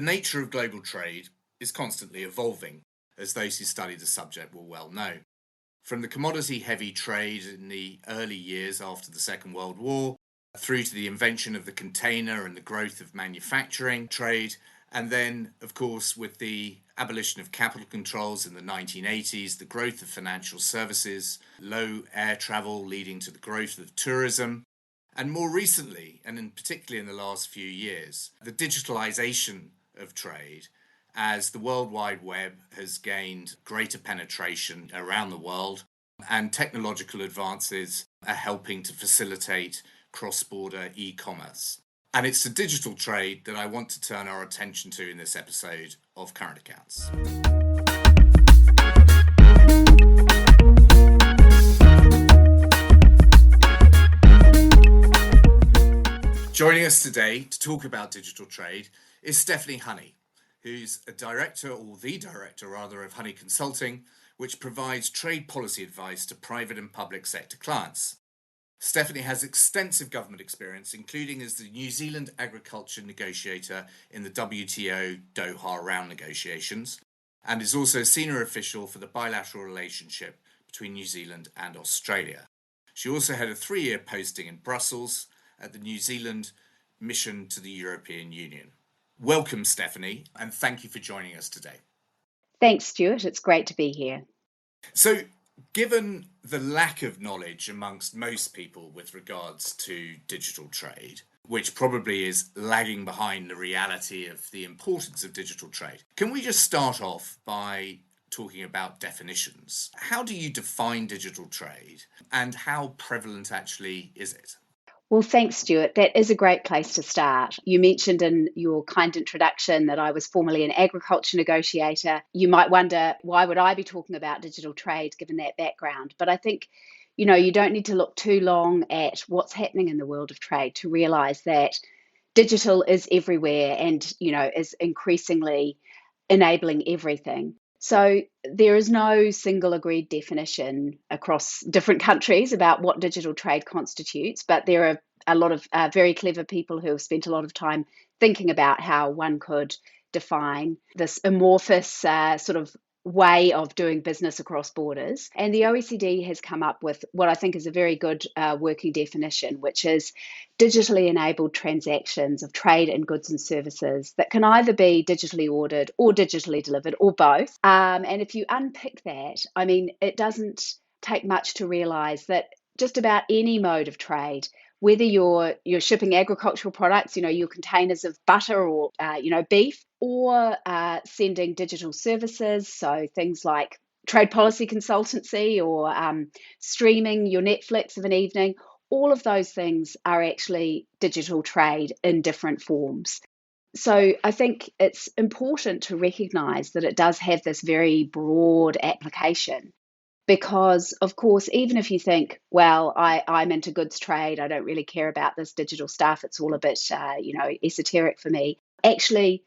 nature of global trade is constantly evolving, as those who study the subject will well know. From the commodity-heavy trade in the early years after the Second World War, through to the invention of the container and the growth of manufacturing trade, and then, of course, with the abolition of capital controls in the 1980s, the growth of financial services, low air travel leading to the growth of tourism, and more recently, and particularly in the last few years, the digitalization of trade as the World Wide Web has gained greater penetration around the world, and technological advances are helping to facilitate cross-border e-commerce. And it's the digital trade that I want to turn our attention to in this episode of Current Accounts. Joining us today to talk about digital trade is Stephanie Honey, who's a director, or the director rather, of Honey Consulting, which provides trade policy advice to private and public sector clients. Stephanie has extensive government experience, including as the New Zealand agriculture negotiator in the WTO Doha round negotiations, and is also a senior official for the bilateral relationship between New Zealand and Australia. She also had a 3-year posting in Brussels at the New Zealand mission to the European Union. Welcome, Stephanie, and thank you for joining us today. Thanks, Stuart. It's great to be here. So, given the lack of knowledge amongst most people with regards to digital trade, which probably is lagging behind the reality of the importance of digital trade, can we just start off by talking about definitions? How do you define digital trade, and how prevalent actually is it? Well, thanks, Stuart. That is a great place to start. You mentioned in your kind introduction that I was formerly an agriculture negotiator. You might wonder, why would I be talking about digital trade given that background? But I think, you don't need to look too long at what's happening in the world of trade to realize that digital is everywhere and, is increasingly enabling everything. So there is no single agreed definition across different countries about what digital trade constitutes, but there are a lot of very clever people who have spent a lot of time thinking about how one could define this amorphous sort of way of doing business across borders. And the OECD has come up with what I think is a very good working definition, which is digitally enabled transactions of trade in goods and services that can either be digitally ordered or digitally delivered or both. And if you unpick that, it doesn't take much to realize that just about any mode of trade, whether you're shipping agricultural products, your containers of butter or, beef, or sending digital services, so things like trade policy consultancy or streaming your Netflix of an evening, all of those things are actually digital trade in different forms. So I think it's important to recognize that it does have this very broad application. Because, of course, even if you think, well, I'm into goods trade, I don't really care about this digital stuff, it's all a bit, esoteric for me. Actually,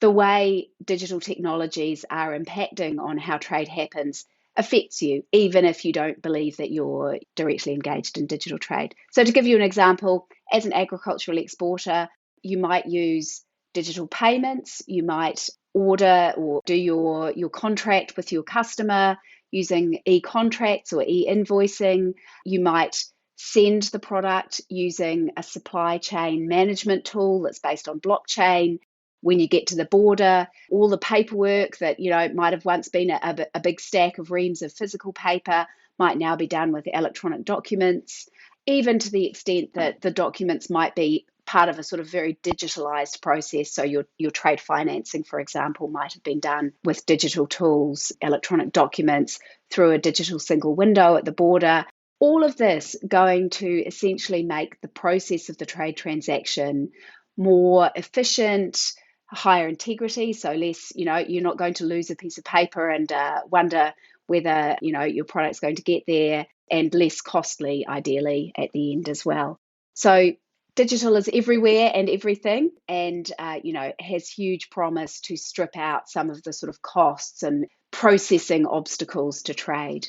the way digital technologies are impacting on how trade happens affects you, even if you don't believe that you're directly engaged in digital trade. So to give you an example, as an agricultural exporter, you might use digital payments, you might order or do your contract with your customer using e-contracts or e-invoicing. You might send the product using a supply chain management tool that's based on blockchain. When you get to the border, all the paperwork that might have once been a big stack of reams of physical paper might now be done with electronic documents, even to the extent that the documents might be part of a sort of very digitalized process. So your trade financing, for example, might have been done with digital tools, electronic documents through a digital single window at the border. All of this going to essentially make the process of the trade transaction more efficient, higher integrity, so less, you're not going to lose a piece of paper and wonder whether, your product's going to get there, and less costly, ideally, at the end as well. So digital is everywhere and everything, and has huge promise to strip out some of the sort of costs and processing obstacles to trade.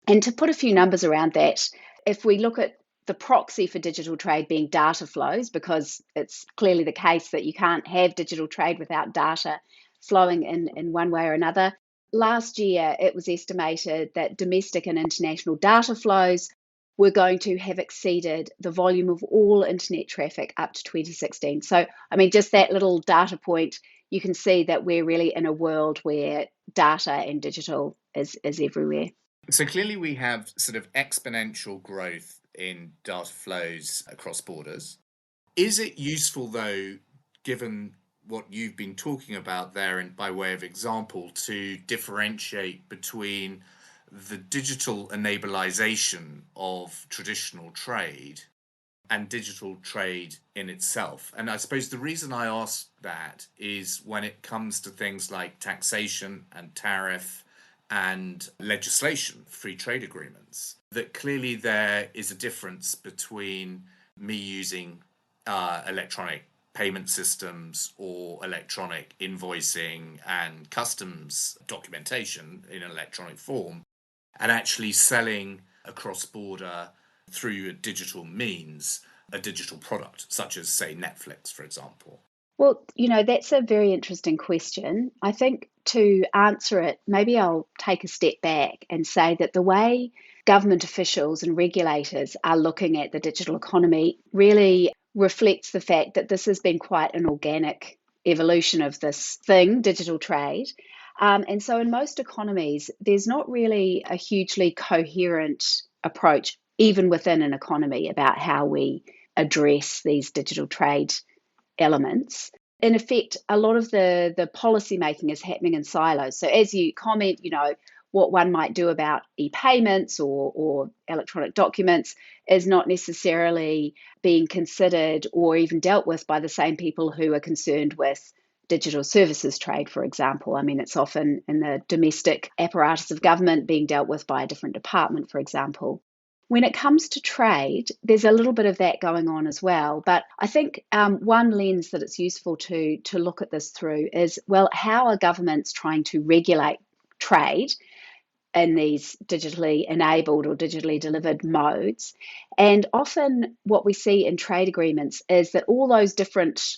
And to put a few numbers around that, if we look at the proxy for digital trade being data flows, because it's clearly the case that you can't have digital trade without data flowing in one way or another. Last year, it was estimated that domestic and international data flows were going to have exceeded the volume of all internet traffic up to 2016. So, I mean, just that little data point, you can see that we're really in a world where data and digital is everywhere. So clearly we have sort of exponential growth in data flows across borders. Is it useful, though, given what you've been talking about there and by way of example, to differentiate between the digital enableization of traditional trade and digital trade in itself? And I suppose the reason I ask that is when it comes to things like taxation and tariff and legislation, free trade agreements, that clearly there is a difference between me using electronic payment systems or electronic invoicing and customs documentation in an electronic form and actually selling across border through a digital means a digital product, such as, say, Netflix, for example? Well, that's a very interesting question. I think to answer it, maybe I'll take a step back and say that the way government officials and regulators are looking at the digital economy really reflects the fact that this has been quite an organic evolution of this thing, digital trade. And so in most economies, there's not really a hugely coherent approach, even within an economy, about how we address these digital trade elements. In effect, a lot of the policy making is happening in silos. So as you comment, what one might do about e-payments or electronic documents is not necessarily being considered or even dealt with by the same people who are concerned with digital services trade, for example. I mean, it's often in the domestic apparatus of government being dealt with by a different department, for example. When it comes to trade, there's a little bit of that going on as well. But I think one lens that it's useful to look at this through is, well, how are governments trying to regulate trade in these digitally enabled or digitally delivered modes? And often what we see in trade agreements is that all those different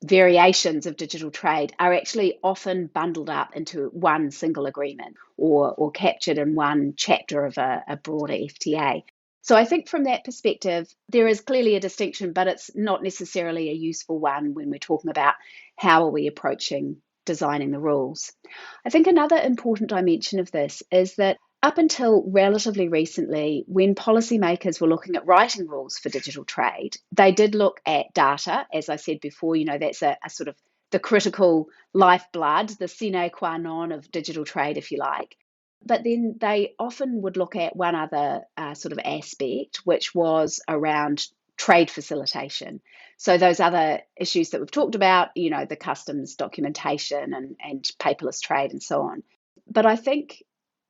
variations of digital trade are actually often bundled up into one single agreement or captured in one chapter of a broader FTA. So I think from that perspective, there is clearly a distinction, but it's not necessarily a useful one when we're talking about how are we approaching designing the rules. I think another important dimension of this is that up until relatively recently, when policymakers were looking at writing rules for digital trade, they did look at data. As I said before, that's a sort of the critical lifeblood, the sine qua non of digital trade, if you like. But then they often would look at one other sort of aspect, which was around trade facilitation. So those other issues that we've talked about, the customs documentation and paperless trade and so on. But I think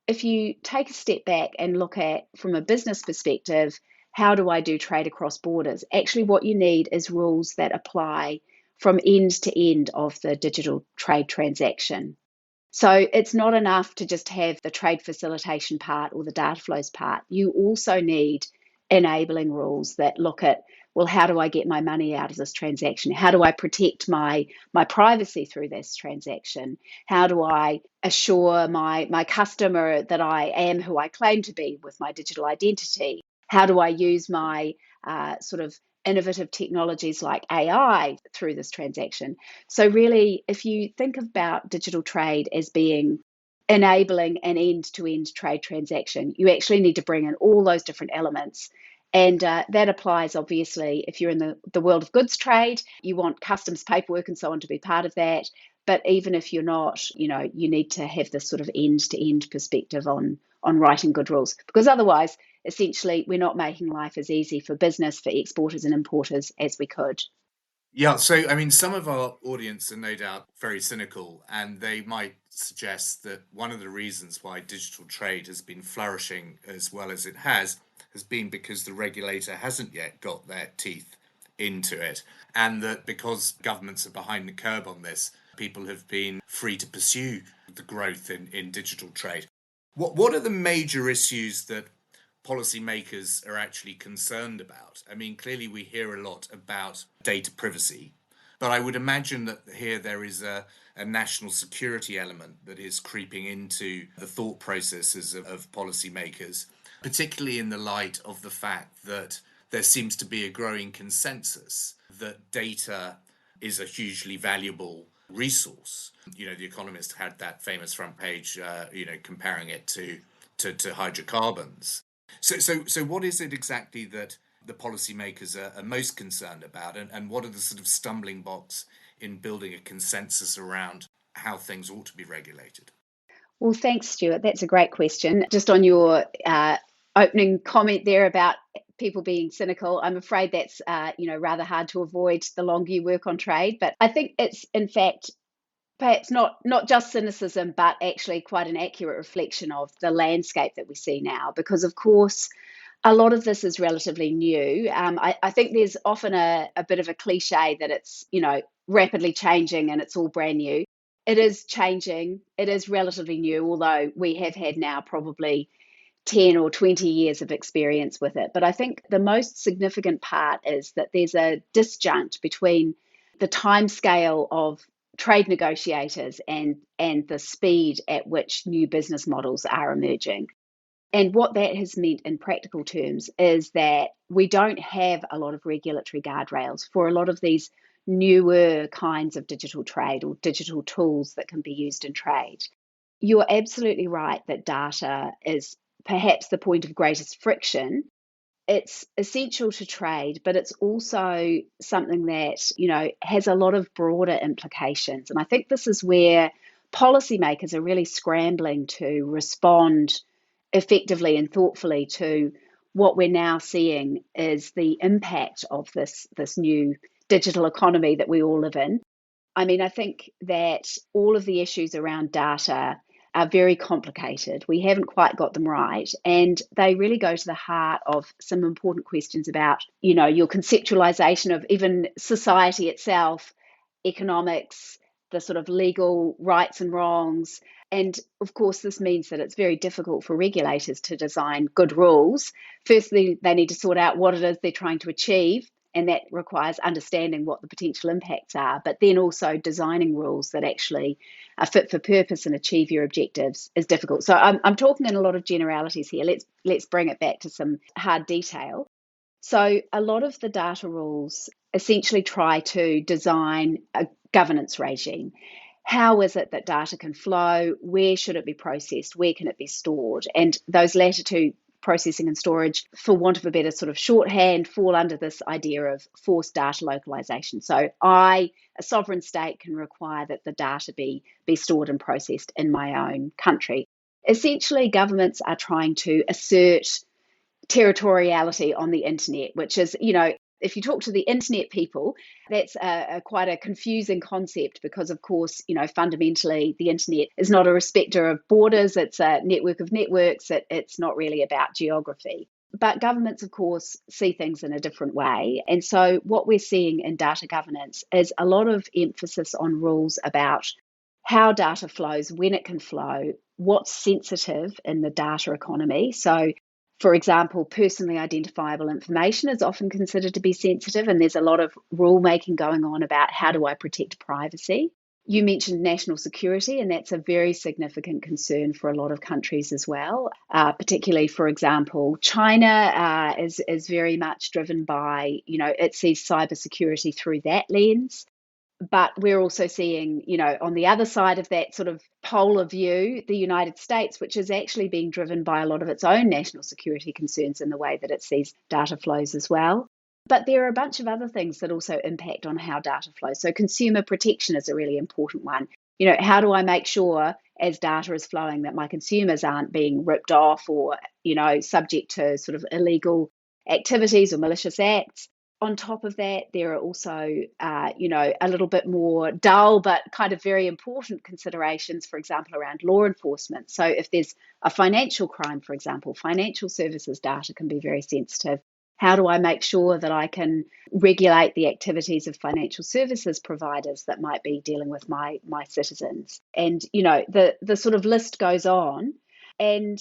if you take a step back and look at, from a business perspective, how do I do trade across borders? Actually, what you need is rules that apply from end to end of the digital trade transaction. So it's not enough to just have the trade facilitation part or the data flows part. You also need enabling rules that look at, well, how do I get my money out of this transaction? How do I protect my privacy through this transaction? How do I assure my customer that I am who I claim to be with my digital identity? How do I use my sort of innovative technologies like AI through this transaction? So really, if you think about digital trade as being enabling an end-to-end trade transaction, you actually need to bring in all those different elements. And that applies, obviously, if you're in the world of goods trade, you want customs paperwork and so on to be part of that. But even if you're not, you need to have this sort of end-to-end perspective on writing good rules, because otherwise, essentially, we're not making life as easy for business, for exporters and importers as we could. Yeah, so I mean, some of our audience are no doubt very cynical, and they might suggest that one of the reasons why digital trade has been flourishing as well as it has been because the regulator hasn't yet got their teeth into it, and that because governments are behind the curve on this, people have been free to pursue the growth in digital trade. What are the major issues that policymakers are actually concerned about. I mean, clearly we hear a lot about data privacy, but I would imagine that here there is a national security element that is creeping into the thought processes of policymakers, particularly in the light of the fact that there seems to be a growing consensus that data is a hugely valuable resource. The Economist had that famous front page, comparing it to hydrocarbons. So what is it exactly that the policymakers are most concerned about, and what are the sort of stumbling blocks in building a consensus around how things ought to be regulated? Well, thanks, Stuart. That's a great question. Just on your opening comment there about people being cynical, I'm afraid that's rather hard to avoid the longer you work on trade. But I think it's in fact perhaps not just cynicism, but actually quite an accurate reflection of the landscape that we see now. Because of course, a lot of this is relatively new. I think there's often a bit of a cliche that it's rapidly changing and it's all brand new. It is changing. It is relatively new, although we have had now probably 10 or 20 years of experience with it. But I think the most significant part is that there's a disjunct between the timescale of trade negotiators and the speed at which new business models are emerging. And what that has meant in practical terms is that we don't have a lot of regulatory guardrails for a lot of these newer kinds of digital trade or digital tools that can be used in trade. You're absolutely right that data is perhaps the point of greatest friction. It's essential to trade, but it's also something that, has a lot of broader implications. And I think this is where policymakers are really scrambling to respond effectively and thoughtfully to what we're now seeing is the impact of this new digital economy that we all live in. I mean, I think that all of the issues around data are very complicated. We haven't quite got them right. And they really go to the heart of some important questions about, your conceptualization of even society itself, economics, the sort of legal rights and wrongs. And of course, this means that it's very difficult for regulators to design good rules. Firstly, they need to sort out what it is they're trying to achieve, and that requires understanding what the potential impacts are, but then also designing rules that actually are fit for purpose and achieve your objectives is difficult. So I'm talking in a lot of generalities here. Let's bring it back to some hard detail. So a lot of the data rules essentially try to design a governance regime. How is it that data can flow? Where should it be processed? Where can it be stored? And those latter two, processing and storage, for want of a better sort of shorthand, fall under this idea of forced data localization. So a sovereign state, can require that the data be stored and processed in my own country. Essentially, governments are trying to assert territoriality on the internet, which is, if you talk to the internet people, that's quite a confusing concept because, of course, fundamentally the internet is not a respecter of borders. It's a network of networks. It's not really about geography. But governments, of course, see things in a different way. And so what we're seeing in data governance is a lot of emphasis on rules about how data flows, when it can flow, what's sensitive in the data economy. So for example, personally identifiable information is often considered to be sensitive, and there's a lot of rulemaking going on about how do I protect privacy. You mentioned national security, and that's a very significant concern for a lot of countries as well. Particularly, for example, China is very much driven by, it sees cybersecurity through that lens. But we're also seeing, on the other side of that sort of polar view, the United States, which is actually being driven by a lot of its own national security concerns in the way that it sees data flows as well. But there are a bunch of other things that also impact on how data flows. So consumer protection is a really important one. How do I make sure as data is flowing that my consumers aren't being ripped off or, subject to sort of illegal activities or malicious acts? On top of that, there are also, a little bit more dull but kind of very important considerations, for example, around law enforcement. So if there's a financial crime, for example, financial services data can be very sensitive. How do I make sure that I can regulate the activities of financial services providers that might be dealing with my citizens? And, the sort of list goes on. And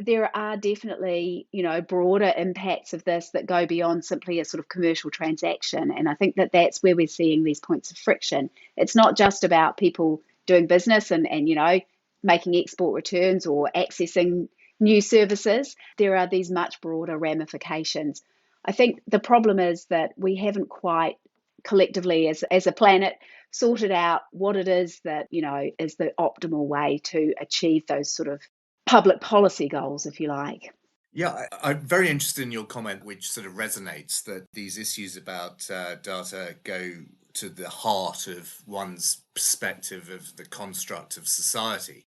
there are definitely, broader impacts of this that go beyond simply a sort of commercial transaction. And I think that that's where we're seeing these points of friction. It's not just about people doing business and making export returns or accessing new services. There are these much broader ramifications. I think the problem is that we haven't quite collectively as a planet sorted out what it is that, is the optimal way to achieve those sort of public policy goals, if you like. Yeah, I'm very interested in your comment, which sort of resonates that these issues about data go to the heart of one's perspective of the construct of society.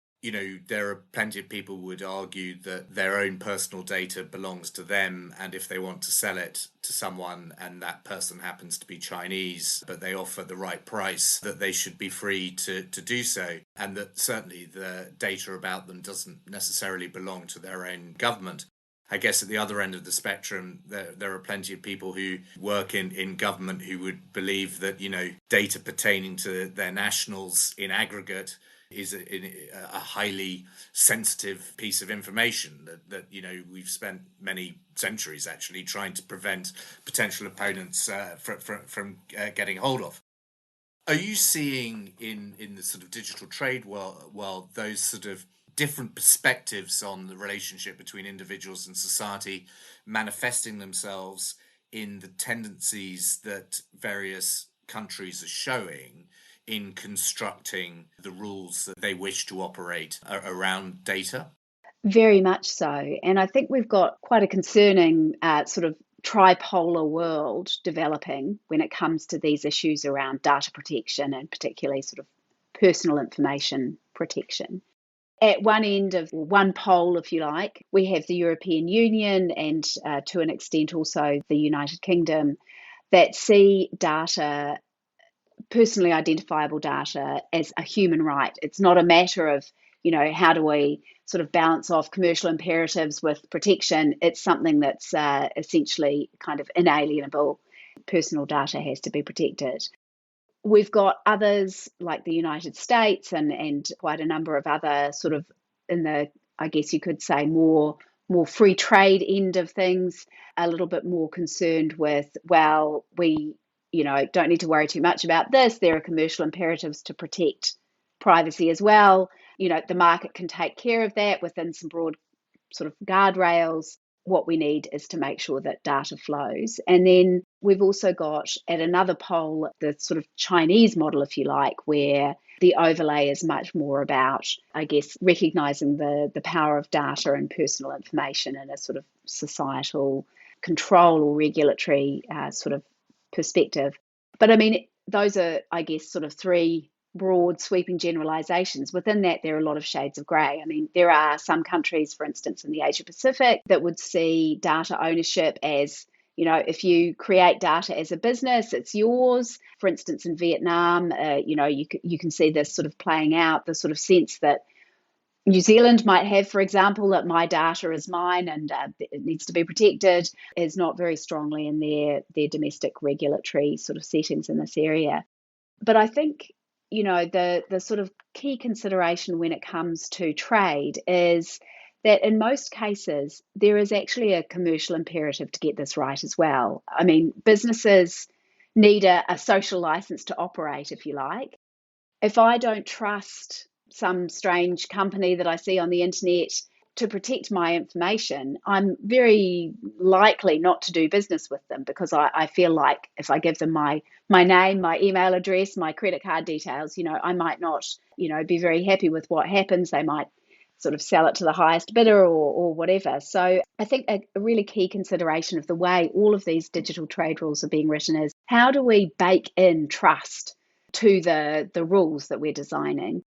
There are plenty of people who would argue that their own personal data belongs to them, and if they want to sell it to someone and that person happens to be Chinese, but they offer the right price, that they should be free to do so, and that certainly the data about them doesn't necessarily belong to their own government. I guess at the other end of the spectrum, there are plenty of people who work in government who would believe that, data pertaining to their nationals in aggregate is a highly sensitive piece of information that we've spent many centuries actually trying to prevent potential opponents from getting hold of. Are you seeing in the sort of digital trade world those sort of different perspectives on the relationship between individuals and society manifesting themselves in the tendencies that various countries are showing in constructing the rules that they wish to operate around data? Very much so. And I think we've got quite a concerning sort of tripolar world developing when it comes to these issues around data protection and particularly sort of personal information protection. At one end of one pole, if you like, we have the European Union and to an extent also the United Kingdom that see data, personally identifiable data, as a human right. It's not a matter of, how do we sort of balance off commercial imperatives with protection. It's something that's essentially kind of inalienable. Personal data has to be protected. We've got others like the United States and quite a number of other sort of in the, I guess you could say, more free trade end of things, a little bit more concerned with, well, we, don't need to worry too much about this. There are commercial imperatives to protect privacy as well. The market can take care of that within some broad sort of guardrails. What we need is to make sure that data flows. And then we've also got at another pole the sort of Chinese model, if you like, where the overlay is much more about, I guess, recognizing the power of data and personal information in a sort of societal control or regulatory sort of perspective. But I mean, those are, I guess, sort of three broad sweeping generalizations. Within that, there are a lot of shades of grey. I mean, there are some countries, for instance, in the Asia Pacific, that would see data ownership as, if you create data as a business, it's yours. For instance, in Vietnam, you can see this sort of playing out, the sort of sense that New Zealand might have, for example, that my data is mine and it needs to be protected, is not very strongly in their domestic regulatory sort of settings in this area. But I think, the sort of key consideration when it comes to trade is that in most cases, there is actually a commercial imperative to get this right as well. I mean, businesses need a social license to operate, if you like. If I don't trust some strange company that I see on the internet to protect my information, I'm very likely not to do business with them because I feel like if I give them my name, my email address, my credit card details, I might not, be very happy with what happens. They might sort of sell it to the highest bidder or whatever. So I think a really key consideration of the way all of these digital trade rules are being written is how do we bake in trust to the rules that we're designing?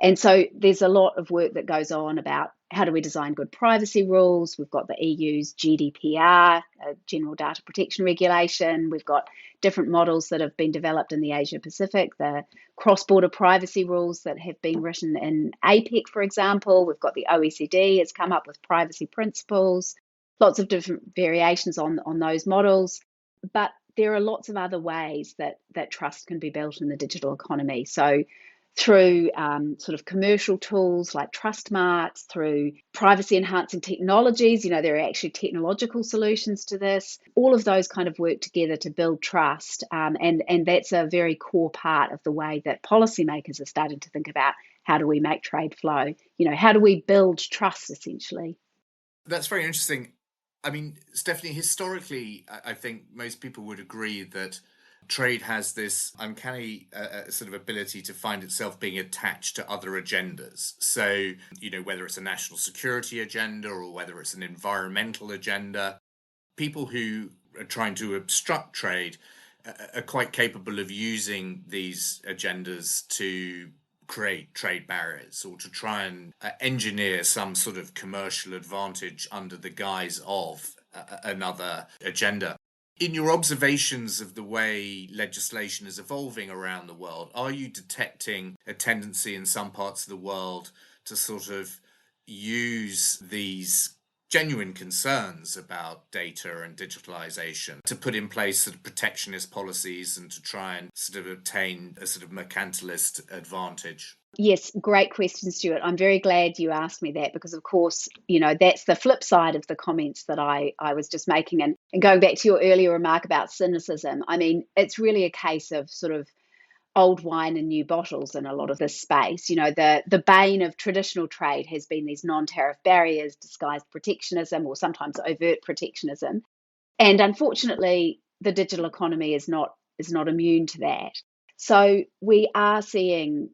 And so there's a lot of work that goes on about how do we design good privacy rules. We've got the EU's GDPR, General Data Protection Regulation. We've got different models that have been developed in the Asia Pacific, the cross-border privacy rules that have been written in APEC, for example. We've got the OECD has come up with privacy principles, lots of different variations on those models. But there are lots of other ways that trust can be built in the digital economy. So through sort of commercial tools like trust marks, through privacy enhancing technologies. There are actually technological solutions to this. All of those kind of work together to build trust. And that's a very core part of the way that policymakers are starting to think about how do we make trade flow? How do we build trust, essentially? That's very interesting. I mean, Stephanie, historically, I think most people would agree that trade has this uncanny sort of ability to find itself being attached to other agendas. So, whether it's a national security agenda or whether it's an environmental agenda, people who are trying to obstruct trade are quite capable of using these agendas to create trade barriers or to try and engineer some sort of commercial advantage under the guise of another agenda. In your observations of the way legislation is evolving around the world, are you detecting a tendency in some parts of the world to sort of use these genuine concerns about data and digitalization to put in place sort of protectionist policies and to try and sort of obtain a sort of mercantilist advantage? Yes, great question, Stuart. I'm very glad you asked me that because, of course, that's the flip side of the comments that I was just making. And going back to your earlier remark about cynicism, I mean, it's really a case of sort of old wine in new bottles in a lot of this space. The bane of traditional trade has been these non-tariff barriers, disguised protectionism, or sometimes overt protectionism. And unfortunately, the digital economy is not immune to that. So we are seeing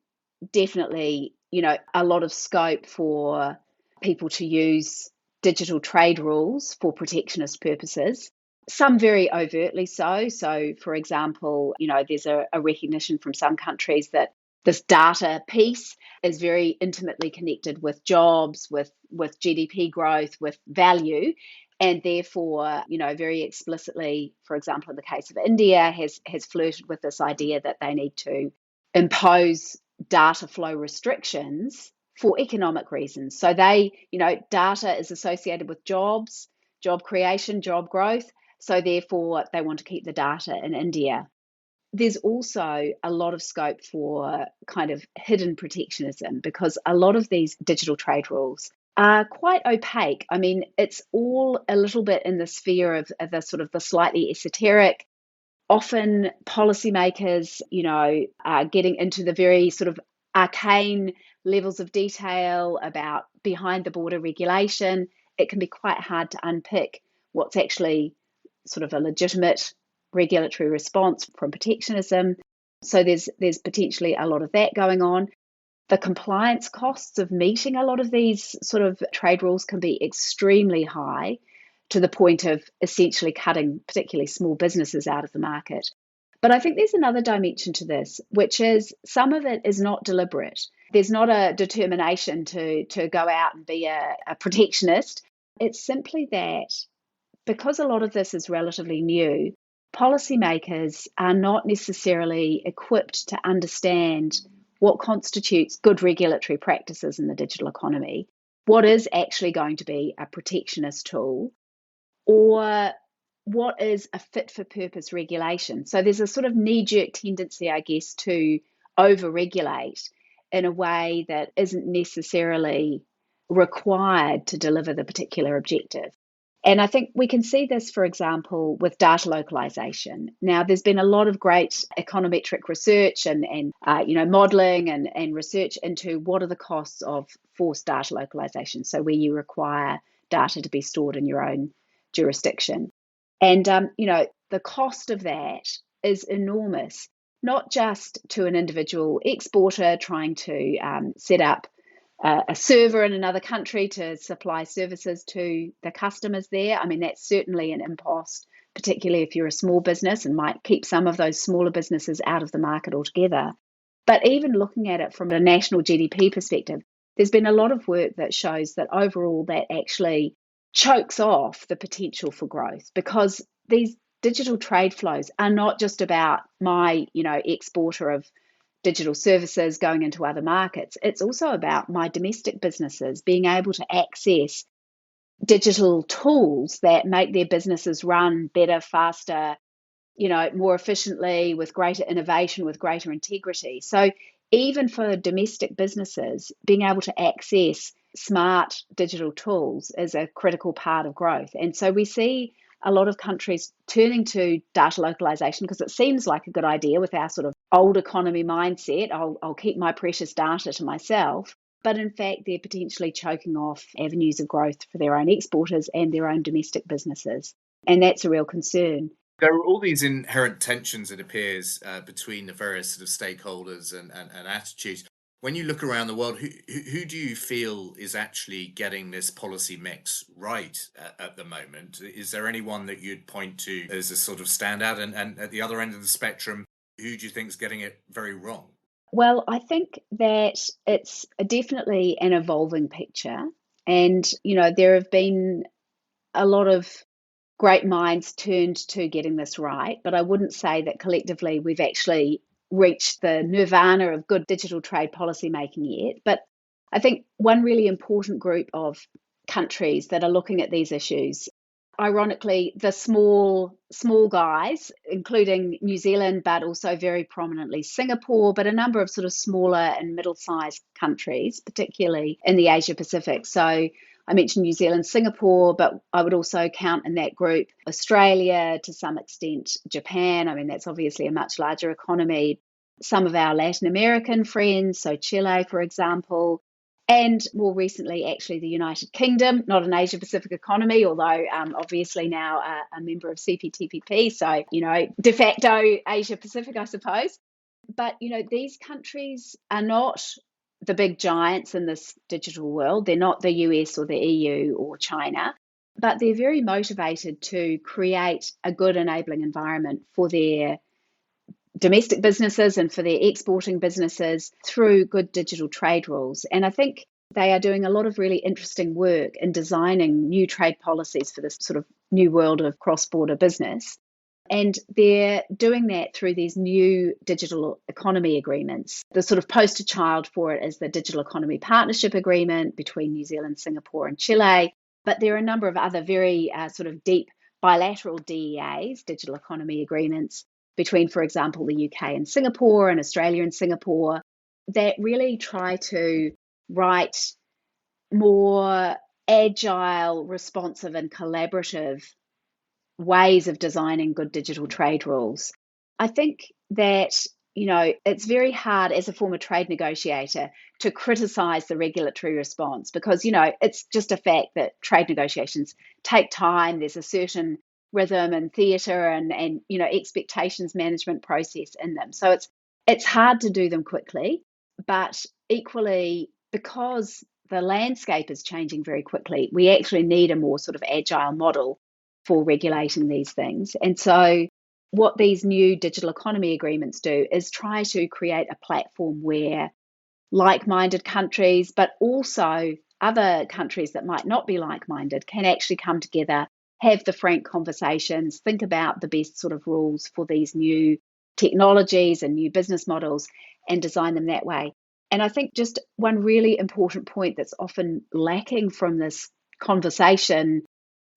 definitely, a lot of scope for people to use digital trade rules for protectionist purposes. Some very overtly so. So, for example, there's a recognition from some countries that this data piece is very intimately connected with jobs, with GDP growth, with value. And therefore, very explicitly, for example, in the case of India, has flirted with this idea that they need to impose data flow restrictions for economic reasons. So data is associated with jobs, job creation, job growth. So therefore, they want to keep the data in India. There's also a lot of scope for kind of hidden protectionism because a lot of these digital trade rules are quite opaque. I mean, it's all a little bit in the sphere of the sort of the slightly esoteric. Often policymakers, are getting into the very sort of arcane levels of detail about behind the border regulation. It can be quite hard to unpick what's actually sort of a legitimate regulatory response from protectionism. So there's potentially a lot of that going on. The compliance costs of meeting a lot of these sort of trade rules can be extremely high to the point of essentially cutting particularly small businesses out of the market. But I think there's another dimension to this, which is some of it is not deliberate. There's not a determination to go out and be a protectionist. It's simply that because a lot of this is relatively new, policymakers are not necessarily equipped to understand what constitutes good regulatory practices in the digital economy, what is actually going to be a protectionist tool, or what is a fit for purpose regulation. So there's a sort of knee jerk tendency, I guess, to over regulate in a way that isn't necessarily required to deliver the particular objective. And I think we can see this, for example, with data localization. Now, there's been a lot of great econometric research and modeling and research into what are the costs of forced data localization. So where you require data to be stored in your own jurisdiction. And, the cost of that is enormous, not just to an individual exporter trying to set up a server in another country to supply services to the customers there. I mean, that's certainly an impost, particularly if you're a small business and might keep some of those smaller businesses out of the market altogether. But even looking at it from a national GDP perspective, there's been a lot of work that shows that overall that actually chokes off the potential for growth because these digital trade flows are not just about my, exporter of digital services going into other markets. It's also about my domestic businesses being able to access digital tools that make their businesses run better, faster, more efficiently, with greater innovation, with greater integrity. So even for domestic businesses, being able to access smart digital tools is a critical part of growth. And so we see a lot of countries turning to data localization because it seems like a good idea with our sort of old economy mindset. I'll keep my precious data to myself. But in fact, they're potentially choking off avenues of growth for their own exporters and their own domestic businesses. And that's a real concern. There are all these inherent tensions, it appears, between the various sort of stakeholders and attitudes. When you look around the world, who do you feel is actually getting this policy mix right at the moment? Is there anyone that you'd point to as a sort of standout? And at the other end of the spectrum, who do you think is getting it very wrong? Well, I think that it's definitely an evolving picture. And, there have been a lot of great minds turned to getting this right, but I wouldn't say that collectively we've actually reached the nirvana of good digital trade policy making yet. But I think one really important group of countries that are looking at these issues, ironically, the small guys, including New Zealand, but also very prominently Singapore, but a number of sort of smaller and middle-sized countries, particularly in the Asia Pacific. So I mentioned New Zealand, Singapore, but I would also count in that group Australia, to some extent Japan. I mean, that's obviously a much larger economy. Some of our Latin American friends, so Chile, for example, and more recently, actually, the United Kingdom, not an Asia Pacific economy, although obviously now a member of CPTPP, so, de facto Asia Pacific, I suppose. But, these countries are not the big giants in this digital world. They're not the US or the EU or China, but they're very motivated to create a good enabling environment for their domestic businesses and for their exporting businesses through good digital trade rules. And I think they are doing a lot of really interesting work in designing new trade policies for this sort of new world of cross-border business. And they're doing that through these new digital economy agreements. The sort of poster child for it is the Digital Economy Partnership Agreement between New Zealand, Singapore, and Chile. But there are a number of other very sort of deep bilateral DEAs, digital economy agreements, between, for example, the UK and Singapore and Australia and Singapore, that really try to write more agile, responsive, and collaborative ways of designing good digital trade rules. I think that, it's very hard as a former trade negotiator to criticize the regulatory response because, it's just a fact that trade negotiations take time. There's a certain rhythm and theatre and expectations management process in them. So it's hard to do them quickly, but equally, because the landscape is changing very quickly, we actually need a more sort of agile model for regulating these things. And so what these new digital economy agreements do is try to create a platform where like-minded countries, but also other countries that might not be like-minded, can actually come together, have the frank conversations, think about the best sort of rules for these new technologies and new business models and design them that way. And I think just one really important point that's often lacking from this conversation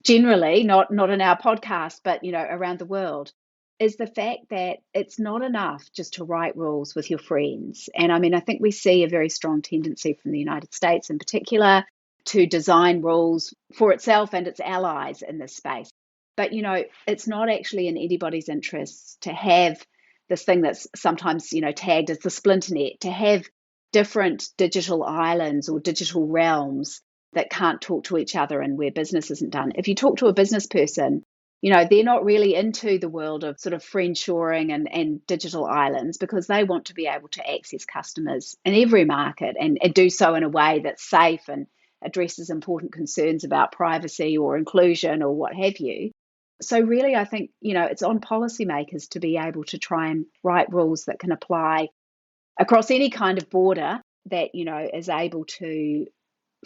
generally, not in our podcast, but around the world, is the fact that it's not enough just to write rules with your friends. And I mean, I think we see a very strong tendency from the United States in particular to design rules for itself and its allies in this space. But it's not actually in anybody's interests to have this thing that's sometimes tagged as the splinter net, to have different digital islands or digital realms that can't talk to each other and where business isn't done. If you talk to a business person, they're not really into the world of sort of friendshoring and digital islands because they want to be able to access customers in every market and do so in a way that's safe and addresses important concerns about privacy or inclusion or what have you. So really, I think, it's on policymakers to be able to try and write rules that can apply across any kind of border that, is able to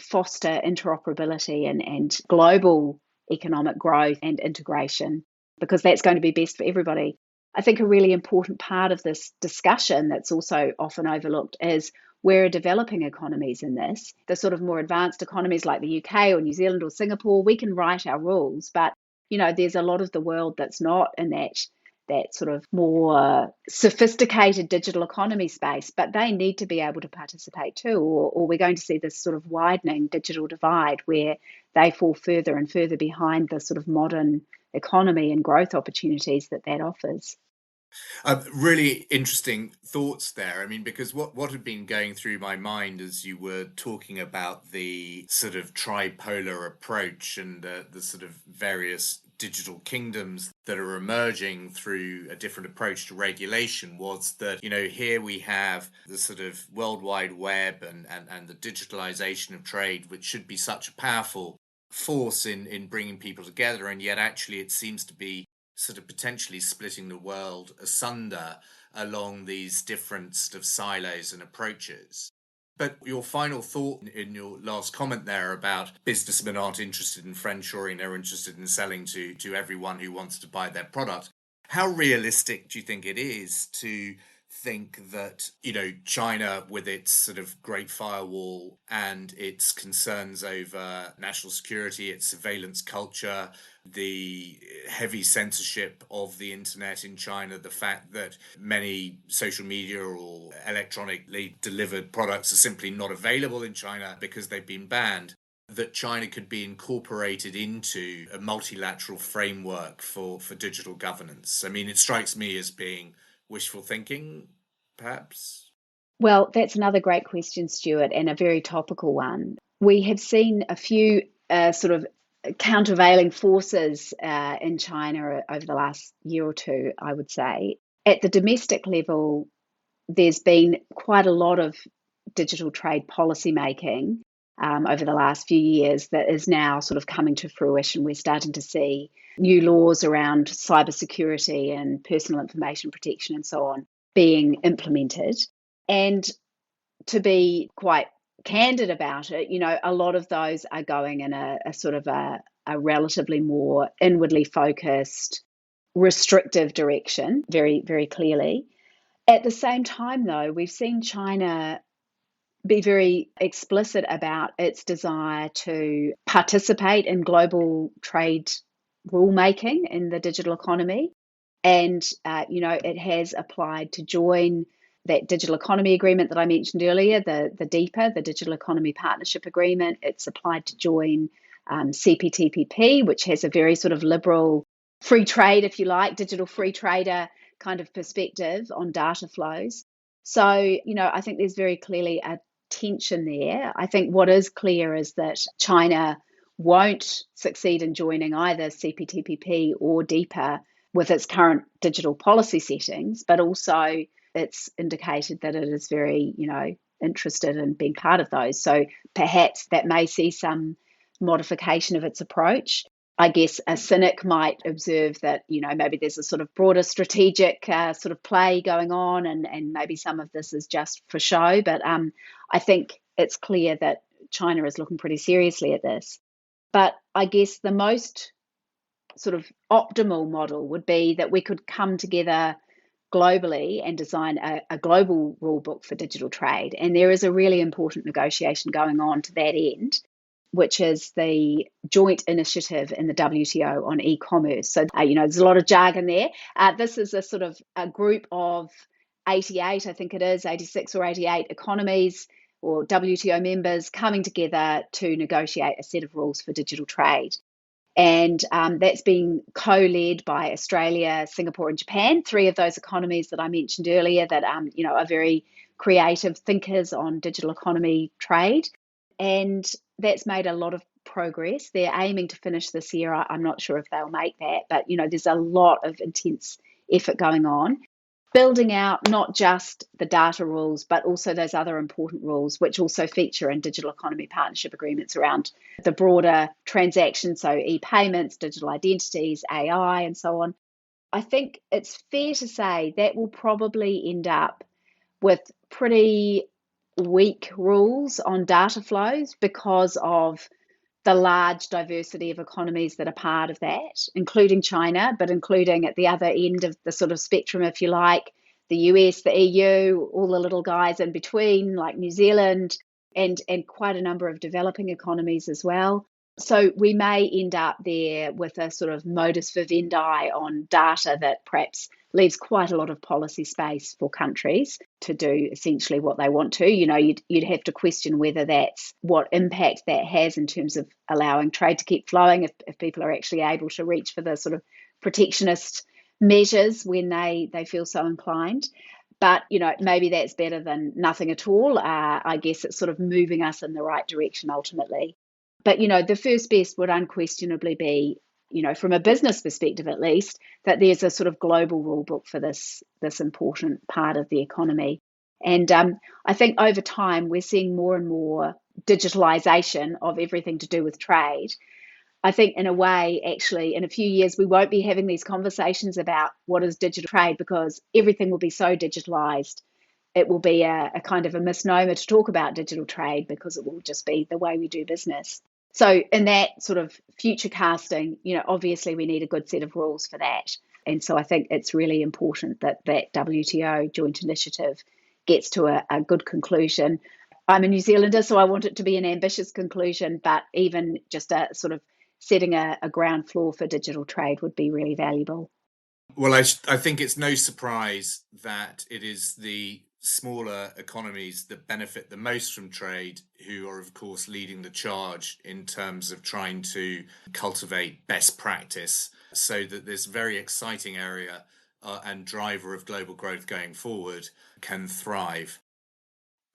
foster interoperability and global economic growth and integration, because that's going to be best for everybody. I think a really important part of this discussion that's also often overlooked is where are developing economies in this? The sort of more advanced economies like the UK or New Zealand or Singapore, we can write our rules, but there's a lot of the world that's not in that that sort of more sophisticated digital economy space, but they need to be able to participate too, or we're going to see this sort of widening digital divide where they fall further and further behind the sort of modern economy and growth opportunities that offers. Really interesting thoughts there. I mean, because what had been going through my mind as you were talking about the sort of tripolar approach and the sort of various digital kingdoms that are emerging through a different approach to regulation was that, here we have the sort of World Wide Web and the digitalization of trade, which should be such a powerful force in bringing people together. And yet, actually, it seems to be sort of potentially splitting the world asunder along these different sort of silos and approaches. But your final thought in your last comment there about businessmen aren't interested in friendshoring, they're interested in selling to everyone who wants to buy their product. How realistic do you think it is to think that, China, with its sort of Great Firewall and its concerns over national security, its surveillance culture, the heavy censorship of the internet in China, the fact that many social media or electronically delivered products are simply not available in China because they've been banned, that China could be incorporated into a multilateral framework for digital governance? I mean, it strikes me as being wishful thinking, perhaps. Well, that's another great question, Stuart, and a very topical one. We have seen a few sort of countervailing forces in China over the last year or two, I would say. At the domestic level, there's been quite a lot of digital trade policy making over the last few years that is now sort of coming to fruition. We're starting to see new laws around cybersecurity and personal information protection and so on being implemented. And to be quite candid about it, a lot of those are going in a sort of a relatively more inwardly focused, restrictive direction, very, very clearly. At the same time, though, we've seen China be very explicit about its desire to participate in global trade rulemaking in the digital economy. And, it has applied to join that digital economy agreement that I mentioned earlier, the DEPA, the Digital Economy Partnership Agreement. It's applied to join CPTPP, which has a very sort of liberal free trade, if you like, digital free trader kind of perspective on data flows. So, I think there's very clearly a tension there. I think what is clear is that China won't succeed in joining either CPTPP or DEPA with its current digital policy settings, but also it's indicated that it is very, interested in being part of those. So perhaps that may see some modification of its approach. I guess a cynic might observe that, maybe there's a sort of broader strategic sort of play going on, and maybe some of this is just for show. But I think it's clear that China is looking pretty seriously at this. But I guess the most sort of optimal model would be that we could come together globally and design a global rule book for digital trade. And there is a really important negotiation going on to that end, which is the joint initiative in the WTO on e-commerce. So, there's a lot of jargon there. This is a sort of a group of 88, I think it is, 86 or 88 economies or WTO members coming together to negotiate a set of rules for digital trade. And that's been co-led by Australia, Singapore, and Japan, three of those economies that I mentioned earlier that are very creative thinkers on digital economy trade. And that's made a lot of progress. They're aiming to finish this year. I'm not sure if they'll make that, but there's a lot of intense effort going on, building out not just the data rules, but also those other important rules, which also feature in digital economy partnership agreements around the broader transactions, so e-payments, digital identities, AI, and so on. I think it's fair to say that will probably end up with pretty weak rules on data flows because of the large diversity of economies that are part of that, including China, but including at the other end of the sort of spectrum, if you like, the US, the EU, all the little guys in between, like New Zealand, and quite a number of developing economies as well. So we may end up there with a sort of modus vivendi on data that perhaps leaves quite a lot of policy space for countries to do essentially what they want to. You'd have to question whether that's what impact that has in terms of allowing trade to keep flowing, if people are actually able to reach for the sort of protectionist measures when they feel so inclined. But, maybe that's better than nothing at all. I guess it's sort of moving us in the right direction ultimately. But, the first best would unquestionably be, from a business perspective at least, that there's a sort of global rule book for this important part of the economy. And I think over time, we're seeing more and more digitalization of everything to do with trade. I think in a way, actually, in a few years, we won't be having these conversations about what is digital trade because everything will be so digitalized. It will be a kind of a misnomer to talk about digital trade because it will just be the way we do business. So in that sort of future casting, obviously we need a good set of rules for that. And so I think it's really important that that WTO joint initiative gets to a good conclusion. I'm a New Zealander, so I want it to be an ambitious conclusion, but even just a sort of setting a ground floor for digital trade would be really valuable. Well, I think it's no surprise that it is the smaller economies that benefit the most from trade who are, of course, leading the charge in terms of trying to cultivate best practice so that this very exciting area and driver of global growth going forward can thrive.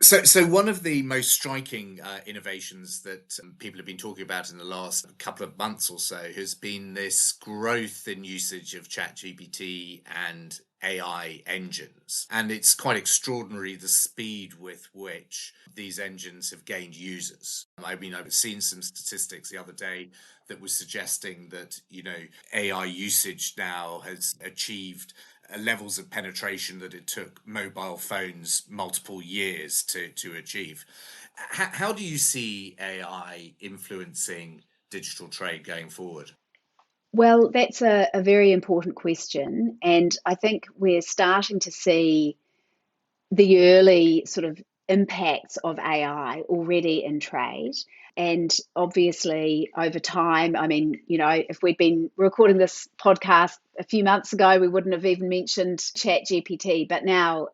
So one of the most striking innovations that people have been talking about in the last couple of months or so has been this growth in usage of ChatGPT and AI engines. And it's quite extraordinary the speed with which these engines have gained users. I mean, I've seen some statistics the other day that was suggesting that, AI usage now has achieved levels of penetration that it took mobile phones multiple years to achieve. How do you see AI influencing digital trade going forward? Well, that's a very important question. And I think we're starting to see the early sort of impacts of AI already in trade. And obviously, over time, I mean, if we'd been recording this podcast a few months ago, we wouldn't have even mentioned ChatGPT. But now,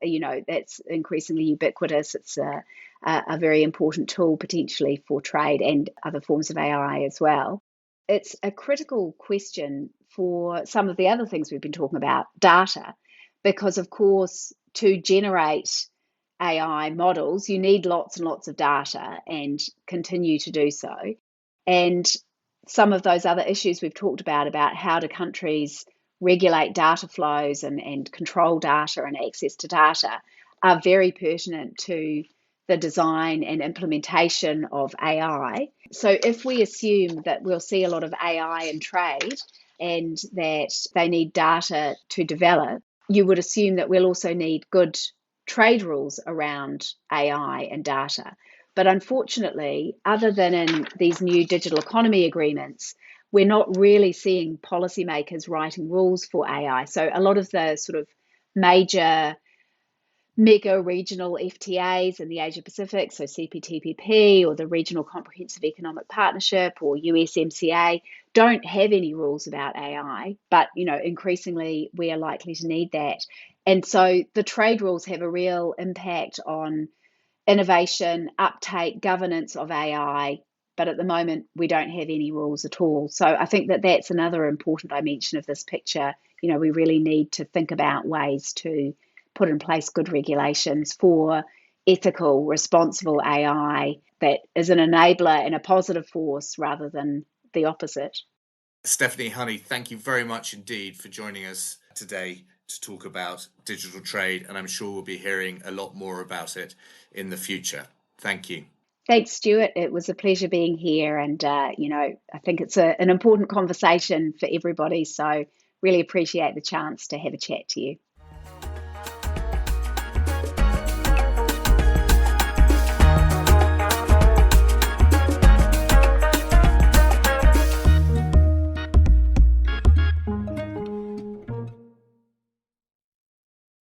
that's increasingly ubiquitous. It's a very important tool potentially for trade and other forms of AI as well. It's a critical question for some of the other things we've been talking about, data, because of course, to generate AI models, you need lots and lots of data and continue to do so. And some of those other issues we've talked about how do countries regulate data flows and control data and access to data, are very pertinent to the design and implementation of AI. So if we assume that we'll see a lot of AI in trade and that they need data to develop, you would assume that we'll also need good trade rules around AI and data. But unfortunately, other than in these new digital economy agreements, we're not really seeing policymakers writing rules for AI. So a lot of the sort of major mega regional FTAs in the Asia Pacific, so CPTPP or the Regional Comprehensive Economic Partnership or USMCA, don't have any rules about AI, but increasingly we are likely to need that. And so the trade rules have a real impact on innovation, uptake, governance of AI, but at the moment we don't have any rules at all. So I think that that's another important dimension of this picture. We really need to think about ways to put in place good regulations for ethical, responsible AI that is an enabler and a positive force rather than the opposite. Stephanie Honey, thank you very much indeed for joining us today to talk about digital trade, and I'm sure we'll be hearing a lot more about it in the future. Thank you. Thanks, Stuart. It was a pleasure being here, and I think it's an important conversation for everybody. So really appreciate the chance to have a chat to you.